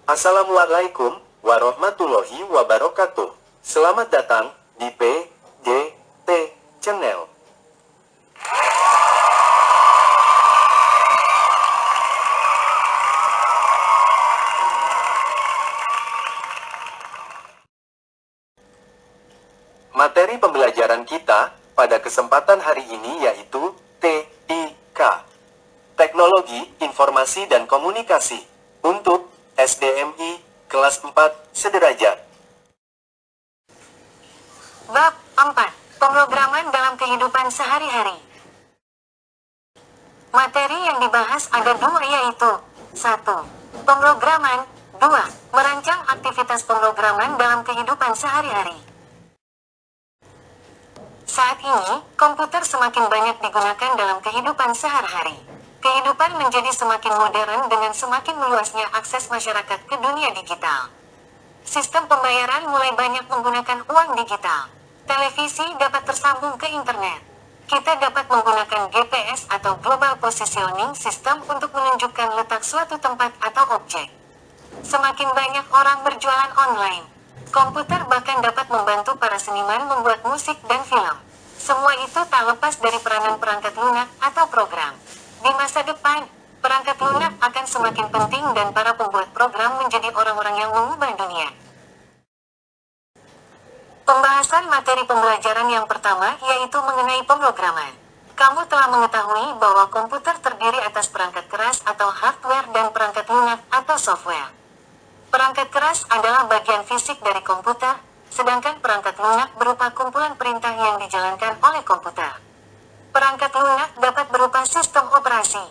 Assalamualaikum warahmatullahi wabarakatuh. Selamat datang di PGT Channel. Materi pembelajaran kita pada kesempatan hari ini yaitu TIK, Teknologi Informasi dan Komunikasi, untuk SDMI kelas 4 sederajat. Bab 4. Pemrograman dalam kehidupan sehari-hari. Materi yang dibahas ada dua, yaitu 1. Pemrograman. 2. Merancang aktivitas pemrograman dalam kehidupan sehari-hari. Saat ini, komputer semakin banyak digunakan dalam kehidupan sehari-hari. Kehidupan menjadi semakin modern dengan semakin meluasnya akses masyarakat ke dunia digital. Sistem pembayaran mulai banyak menggunakan uang digital. Televisi dapat tersambung ke internet. Kita dapat menggunakan GPS atau Global Positioning System untuk menunjukkan letak suatu tempat atau objek. Semakin banyak orang berjualan online. Komputer bahkan dapat membantu para seniman membuat musik dan film. Semua itu tak lepas dari peranan perangkat lunak atau program. Di masa depan, perangkat lunak akan semakin penting dan para pembuat program menjadi orang-orang yang mengubah dunia. Pembahasan materi pembelajaran yang pertama yaitu mengenai pemrograman. Kamu telah mengetahui bahwa komputer terdiri atas perangkat keras atau hardware dan perangkat lunak atau software. Perangkat keras adalah bagian fisik dari komputer, sedangkan perangkat lunak berupa kumpulan perintah yang dijalankan oleh komputer. Perangkat lunak dapat berupa sistem operasi,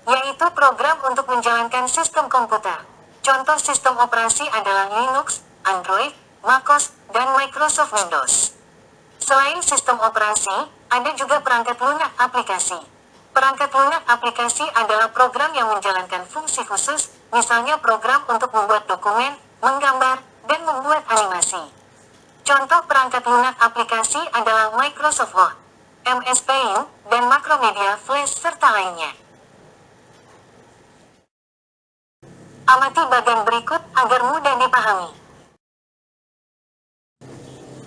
yaitu program untuk menjalankan sistem komputer. Contoh sistem operasi adalah Linux, Android, MacOS, dan Microsoft Windows. Selain sistem operasi, ada juga perangkat lunak aplikasi. Perangkat lunak aplikasi adalah program yang menjalankan fungsi khusus, misalnya program untuk membuat dokumen, menggambar, dan membuat animasi. Contoh perangkat lunak aplikasi adalah Microsoft Word, MS Paint, dan Macromedia Flash serta lainnya. Amati bagian berikut agar mudah dipahami.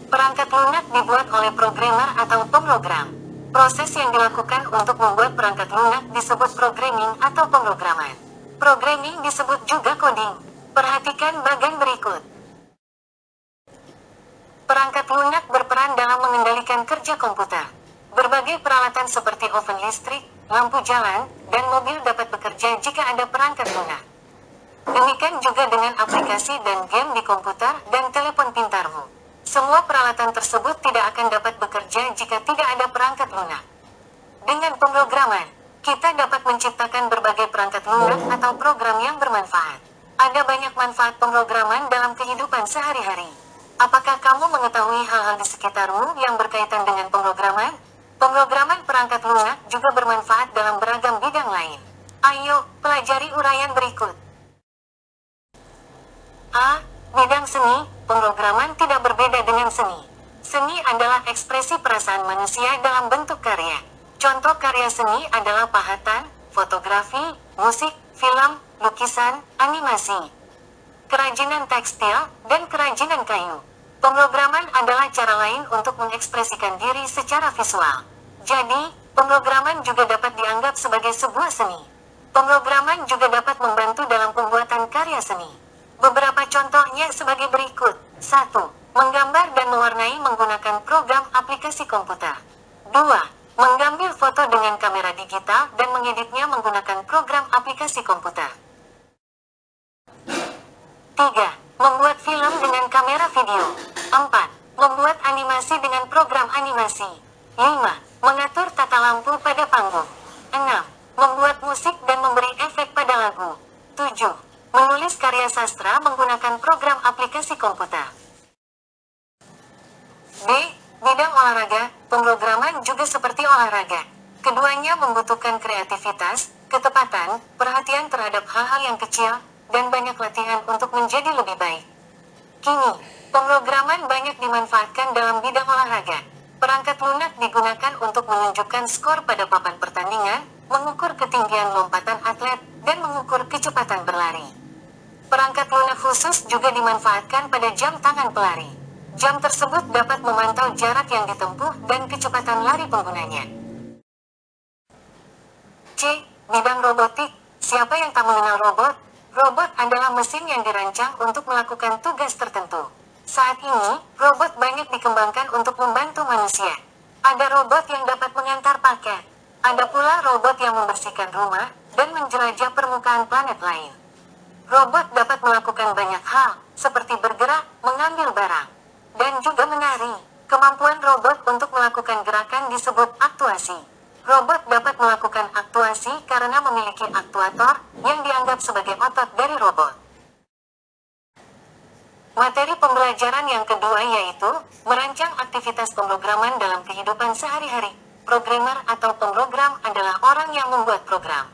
Perangkat lunak dibuat oleh programmer atau pemrogram. Proses yang dilakukan untuk membuat perangkat lunak disebut programming atau pemrograman. Programming disebut juga coding. Perhatikan bagian berikut. Perangkat lunak berperan dalam mengendalikan kerja komputer. Berbagai peralatan seperti oven listrik, lampu jalan, dan mobil dapat bekerja jika ada perangkat lunak. Demikian juga dengan aplikasi dan game di komputer dan telepon pintarmu. Semua peralatan tersebut tidak akan dapat bekerja jika tidak ada perangkat lunak. Dengan pemrograman, kita dapat menciptakan berbagai perangkat lunak atau program yang bermanfaat. Ada banyak manfaat pemrograman dalam kehidupan sehari-hari. Apakah kamu mengetahui hal-hal di sekitarmu yang berkaitan dengan pemrograman? Pemrograman perangkat lunak juga bermanfaat dalam beragam bidang lain. Ayo, pelajari uraian berikut. A. Bidang seni. Pemrograman tidak berbeda dengan seni. Seni adalah ekspresi perasaan manusia dalam bentuk karya. Contoh karya seni adalah pahatan, fotografi, musik, film, lukisan, animasi, kerajinan tekstil, dan kerajinan kayu. Pemrograman adalah cara lain untuk mengekspresikan diri secara visual. Jadi, pemrograman juga dapat dianggap sebagai sebuah seni. Pemrograman juga dapat membantu dalam pembuatan karya seni. Beberapa contohnya sebagai berikut. 1. Menggambar dan mewarnai menggunakan program aplikasi komputer. 2. Mengambil foto dengan kamera digital dan mengeditnya menggunakan program aplikasi komputer. 3. Membuat film dengan kamera video. 4. Membuat animasi dengan program animasi. 5. Mengatur tata lampu pada panggung. 6. Membuat musik dan memberi efek pada lagu. 7. Menulis karya sastra menggunakan program aplikasi komputer. B. Bidang olahraga. Pemrograman juga seperti olahraga. Keduanya membutuhkan kreativitas, ketepatan, perhatian terhadap hal-hal yang kecil, dan banyak latihan untuk menjadi lebih baik. Kini, pemrograman banyak dimanfaatkan dalam bidang olahraga. Perangkat lunak digunakan untuk menunjukkan skor pada papan pertandingan, mengukur ketinggian lompatan atlet, dan mengukur kecepatan berlari. Perangkat lunak khusus juga dimanfaatkan pada jam tangan pelari. Jam tersebut dapat memantau jarak yang ditempuh dan kecepatan lari penggunanya. C. Bidang robotik. Siapa yang tak mengenal robot? Robot adalah mesin yang dirancang untuk melakukan tugas tertentu. Saat ini, robot banyak dikembangkan untuk membantu manusia. Ada robot yang dapat mengantar paket. Ada pula robot yang membersihkan rumah dan menjelajah permukaan planet lain. Robot dapat melakukan banyak hal, seperti bergerak, mengambil barang, dan juga menari. Kemampuan robot untuk melakukan gerakan disebut aktuasi. Robot dapat melakukan aktuasi karena memiliki aktuator yang dianggap sebagai otot dari robot. Materi pembelajaran yang kedua yaitu merancang aktivitas pemrograman dalam kehidupan sehari-hari. Programmer atau pemrogram adalah orang yang membuat program.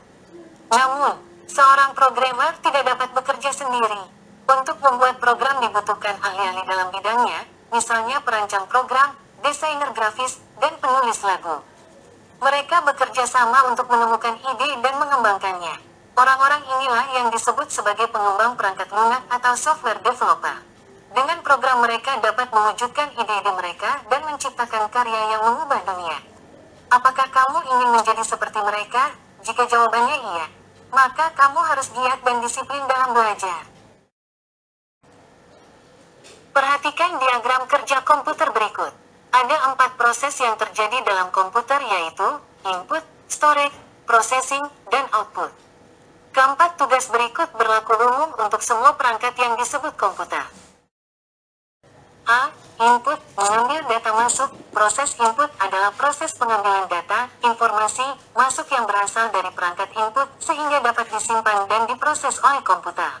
Namun, seorang programmer tidak dapat bekerja sendiri. Untuk membuat program dibutuhkan ahli-ahli dalam bidangnya, misalnya perancang program, desainer grafis, dan penulis lagu. Mereka bekerja sama untuk menemukan ide dan mengembangkannya. Orang-orang inilah yang disebut sebagai pengembang perangkat lunak atau software developer. Dengan program mereka dapat mewujudkan ide-ide mereka dan menciptakan karya yang mengubah dunia. Apakah kamu ingin menjadi seperti mereka? Jika jawabannya iya, maka kamu harus giat dan disiplin dalam belajar. Perhatikan diagram kerja komputer berikut. Ada 4 proses yang terjadi dalam komputer yaitu input, storage, processing, dan output. Keempat tugas berikut berlaku umum untuk semua perangkat yang disebut komputer. A. Input, mengambil data masuk. Proses input adalah proses pengambilan data, informasi, masuk yang berasal dari perangkat input sehingga dapat disimpan dan diproses oleh komputer.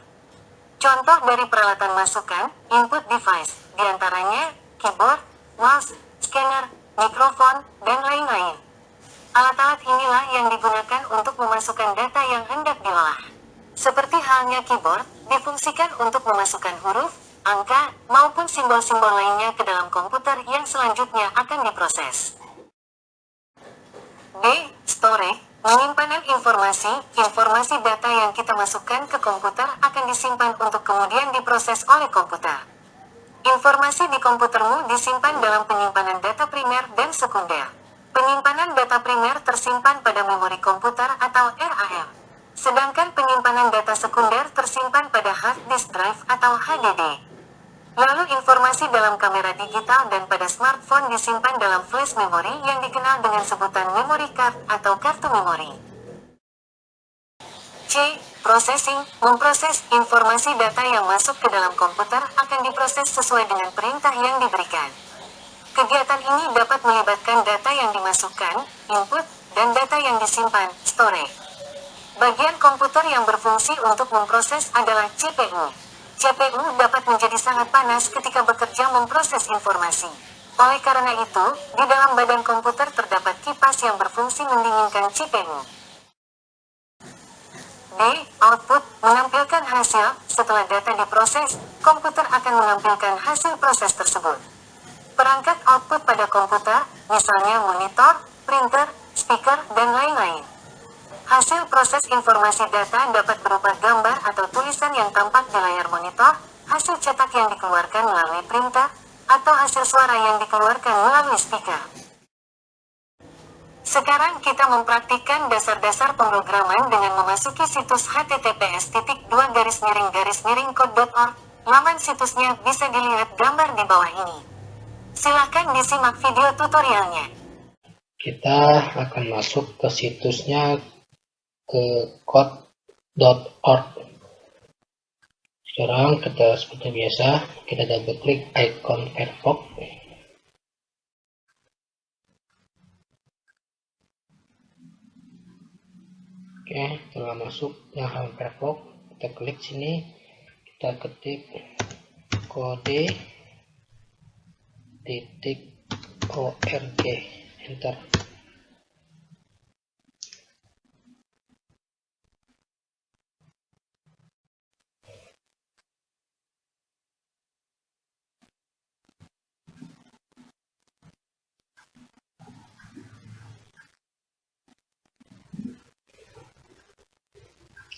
Contoh dari peralatan masukan, input device, diantaranya keyboard, mouse, scanner, mikrofon, dan lain-lain. Alat-alat inilah yang digunakan untuk memasukkan data yang hendak diolah. Seperti halnya keyboard, difungsikan untuk memasukkan huruf, angka, maupun simbol-simbol lainnya ke dalam komputer yang selanjutnya akan diproses. B. Storage, penyimpanan informasi. Informasi data yang kita masukkan ke komputer akan disimpan untuk kemudian diproses oleh komputer. Informasi di komputermu disimpan dalam penyimpanan data primer dan sekunder. Penyimpanan data primer tersimpan pada memori komputer atau RAM. Sedangkan penyimpanan data sekunder tersimpan pada hard disk drive atau HDD. Lalu informasi dalam kamera digital dan pada smartphone disimpan dalam flash memory yang dikenal dengan sebutan memory card atau kartu memori. C. Processing, memproses. Informasi data yang masuk ke dalam komputer akan diproses sesuai dengan perintah yang diberikan. Kegiatan ini dapat melibatkan data yang dimasukkan, input, dan data yang disimpan, storage. Bagian komputer yang berfungsi untuk memproses adalah CPU. CPU dapat menjadi sangat panas ketika bekerja memproses informasi. Oleh karena itu, di dalam badan komputer terdapat kipas yang berfungsi mendinginkan CPU. D. Output, menampilkan hasil. Setelah data diproses, komputer akan menampilkan hasil proses tersebut. Perangkat output pada komputer, misalnya monitor, printer, speaker, dan lain-lain. Hasil proses informasi data dapat berupa gambar atau tulisan yang tampak di layar monitor, hasil cetak yang dikeluarkan melalui printer, atau hasil suara yang dikeluarkan melalui speaker. Sekarang kita mempraktikkan dasar-dasar pemrograman dengan memasuki situs https://code.org. Laman situsnya bisa dilihat gambar di bawah ini. Silakan disimak video tutorialnya. Kita akan masuk ke situsnya ke code.org. Sekarang kita seperti biasa kita double klik icon Firefox. Oke, setelah masuk yang halaman Firefox, kita klik sini, kita ketik kode.org, enter.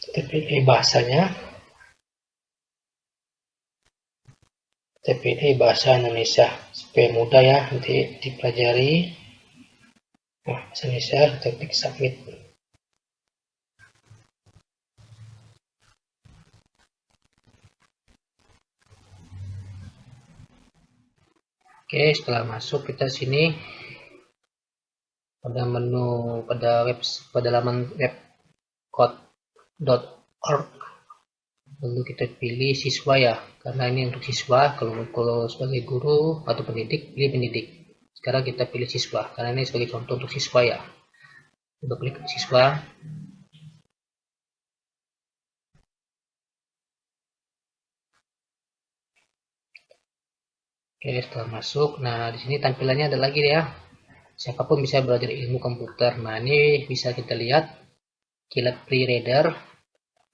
Kita pilih bahasanya, TPD Bahasa Indonesia supaya mudah ya nanti dipelajari. Nah, bahasa Indonesia, kita klik submit. Oke, setelah masuk kita sini pada menu pada laman web code.org, lalu kita pilih siswa ya, karena ini untuk siswa. Kalau sebagai guru atau pendidik, pilih pendidik. Sekarang kita pilih siswa karena ini sebagai contoh untuk siswa ya. Coba klik siswa. Oke, setelah masuk, nah di sini tampilannya ada lagi ya. Siapapun bisa belajar ilmu komputer. Nah, ini bisa kita lihat kilat pre-reader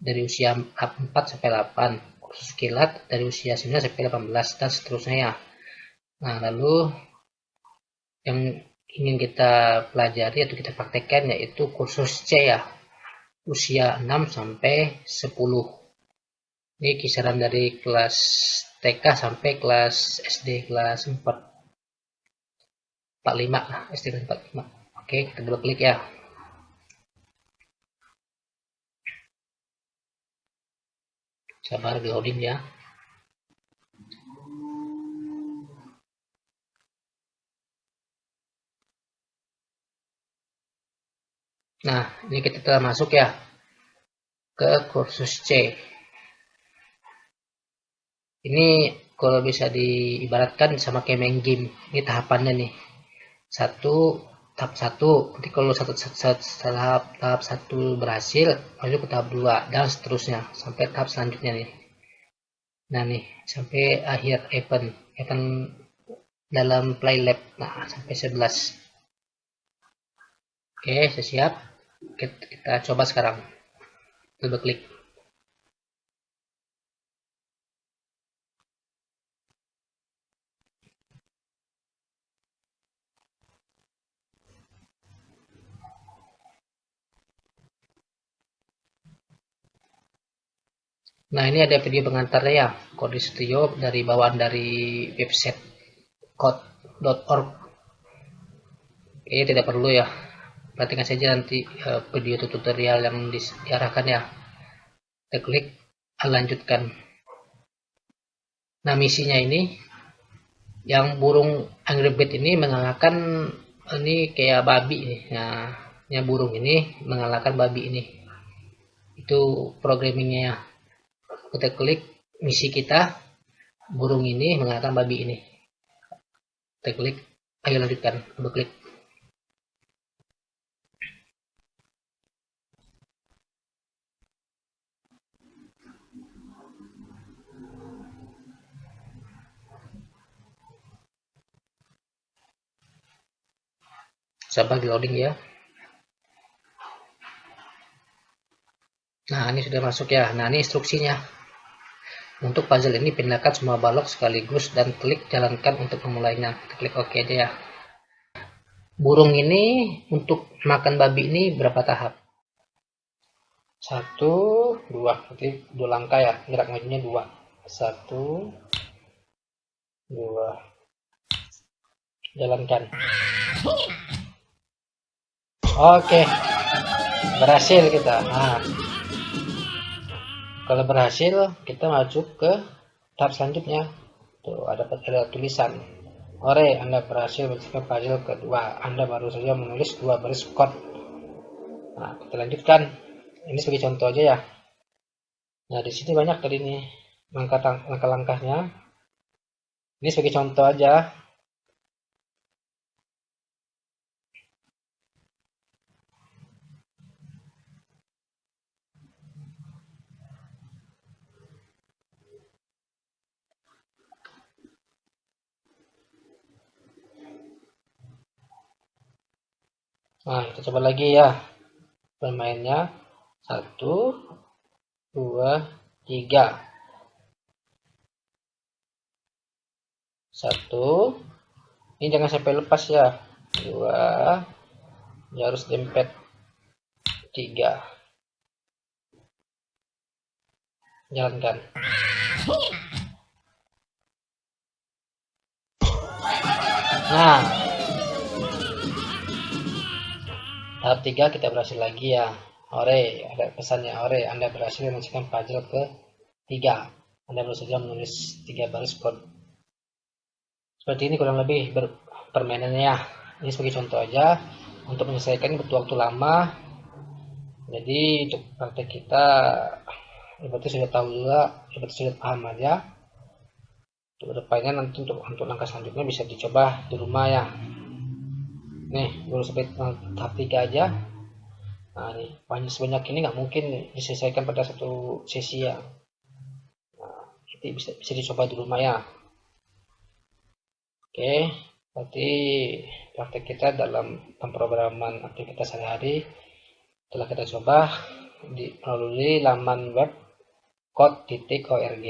dari usia 4 sampai 8, kursus kilat dari usia 9 sampai 18 dan seterusnya ya. Nah, lalu yang ingin kita pelajari atau kita praktekkan yaitu kursus C ya, usia 6 sampai 10. Ini kisaran dari kelas TK sampai kelas SD kelas 45 lah, SD kelas 45. Oke, kita double klik ya. Sabar di loading ya. Nah, ini kita telah masuk ya ke kursus C. Ini kalau bisa diibaratkan sama kayak main game. Ini tahapannya nih. Tahap 1. Nanti kalau tahap 1 berhasil, masuk ke tahap 2 dan seterusnya sampai tahap selanjutnya nih. Nah nih, sampai akhir event dalam play lab. Nah, sampai 11. Oke, sudah siap. Kita coba sekarang. Double klik. Nah, ini ada video pengantarnya ya, Code Studio dari bawaan dari website code.org. Ini tidak perlu ya, perhatikan saja nanti video tutorial yang diarahkan ya. Kita klik lanjutkan. Nah, misinya ini yang burung Angry Bird ini mengalahkan ini kayak babi nih. Nah, yang burung ini mengalahkan babi ini. Itu programmingnya ya. Kita klik misi kita, burung ini mengalahkan babi ini. Kita klik, ayo lanjutkan, coba klik. Sabar di loading ya. Nah, ini sudah masuk ya. Nah, ini instruksinya. Untuk puzzle ini, pindahkan semua balok sekaligus dan klik jalankan untuk memulainya. Kita klik OK aja ya. Burung ini untuk makan babi ini berapa tahap? 1, 2. Nanti 2 langkah ya. Gerak majunya 2. 1, 2. Jalankan. Oke. Berhasil kita. Nah, kalau berhasil, kita maju ke tahap selanjutnya. Tuh, ada tulisan. Ore, Anda berhasil menyelesaikan puzzle kedua. Anda baru saja menulis 2 baris kode. Nah, kita lanjutkan. Ini sebagai contoh aja ya. Nah, di sini banyak tadi nih langkah-langkahnya. Ini sebagai contoh aja. Nah, kita coba lagi ya. Bermainnya 1, 2, 3. 1. Ini jangan sampai lepas ya. 2. Ya harus dempet. 3. Jalankan. Nah, tahap 3 kita berhasil lagi ya. Ore, ada pesannya Ore, Anda berhasil menyelesaikan puzzle ke-3. Anda baru saja menulis 3 baris kode. Seperti ini kurang lebih permainannya ya. Ini sebagai contoh aja. Untuk menyelesaikan butuh waktu lama. Jadi untuk praktek kita berarti sudah tahu juga, berarti sudah paham aja. Untuk depannya nanti untuk langkah selanjutnya bisa dicoba di rumah ya. Nih baru sampai tahap 3 aja. Nah ini sebanyak ini nggak mungkin diselesaikan pada satu sesi ya. Nah, itu bisa dicoba di rumah ya. Oke, berarti praktek kita dalam pemrograman aktivitas sehari-hari telah kita coba melalui laman web code.org.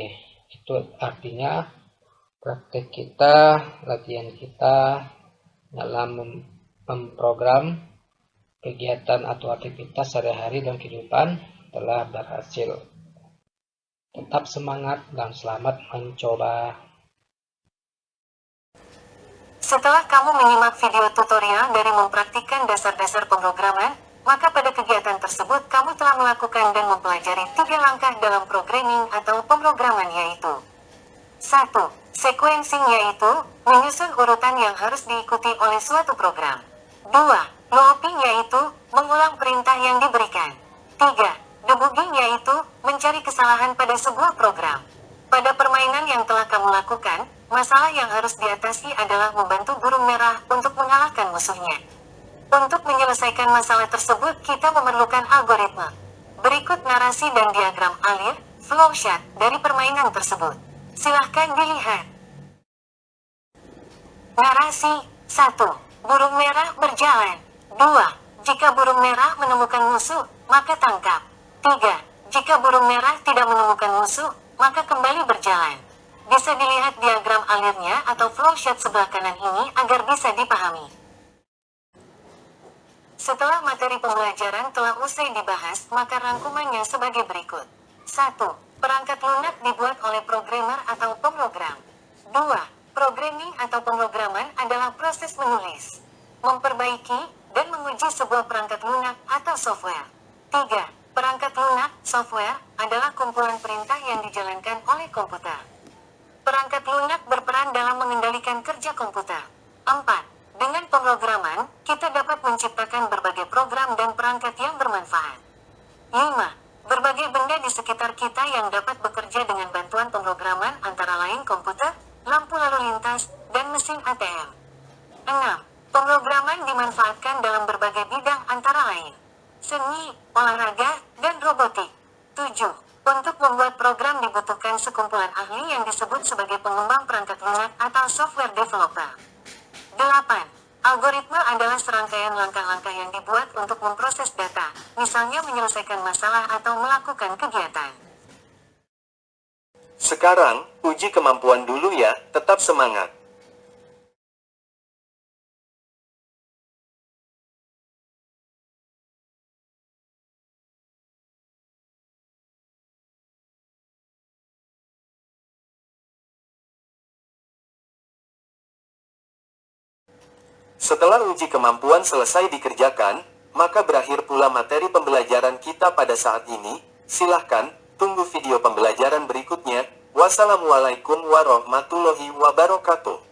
Itu artinya praktek kita, latihan kita dalam memprogram kegiatan atau aktivitas sehari-hari dan kehidupan telah berhasil. Tetap semangat dan selamat mencoba. Setelah kamu menyimak video tutorial dari mempraktikkan dasar-dasar pemrograman, maka pada kegiatan tersebut kamu telah melakukan dan mempelajari 3 langkah dalam programming atau pemrograman, yaitu 1. Sequencing, yaitu menyusun urutan yang harus diikuti oleh suatu program. 2. Looping, yaitu mengulang perintah yang diberikan. 3. Debugging, yaitu mencari kesalahan pada sebuah program. Pada permainan yang telah kamu lakukan, masalah yang harus diatasi adalah membantu burung merah untuk mengalahkan musuhnya. Untuk menyelesaikan masalah tersebut, kita memerlukan algoritma. Berikut narasi dan diagram alir, flowchart, dari permainan tersebut. Silahkan dilihat. Narasi 1. Burung merah berjalan. 2. Jika burung merah menemukan musuh, maka tangkap. 3. Jika burung merah tidak menemukan musuh, maka kembali berjalan. Bisa dilihat diagram alirnya atau flowchart sebelah kanan ini agar bisa dipahami. Setelah materi pembelajaran telah usai dibahas, maka rangkumannya sebagai berikut. 1. Perangkat lunak dibuat oleh programmer atau pemrogram. 2. Programming atau pemrograman adalah proses menulis, memperbaiki, dan menguji sebuah perangkat lunak atau software. 3. Perangkat lunak, software, adalah kumpulan perintah yang dijalankan oleh komputer. Perangkat lunak berperan dalam mengendalikan kerja komputer. 4. Dengan pemrograman, kita dapat menciptakan berbagai program dan perangkat yang bermanfaat. 5. Berbagai benda di sekitar kita yang dapat bekerja dengan bantuan pemrograman antara lain komputer, lampu lalu lintas, dan mesin ATM. 6. Pemrograman dimanfaatkan dalam berbagai bidang antara lain seni, olahraga, dan robotik. 7. Untuk membuat program dibutuhkan sekumpulan ahli yang disebut sebagai pengembang perangkat lunak atau software developer. 8. Algoritma adalah serangkaian langkah-langkah yang dibuat untuk memproses data, misalnya menyelesaikan masalah atau melakukan kegiatan. Sekarang, uji kemampuan dulu ya, tetap semangat. Setelah uji kemampuan selesai dikerjakan, maka berakhir pula materi pembelajaran kita pada saat ini. Silahkan, tunggu video pembelajaran berikutnya. Wassalamualaikum warahmatullahi wabarakatuh.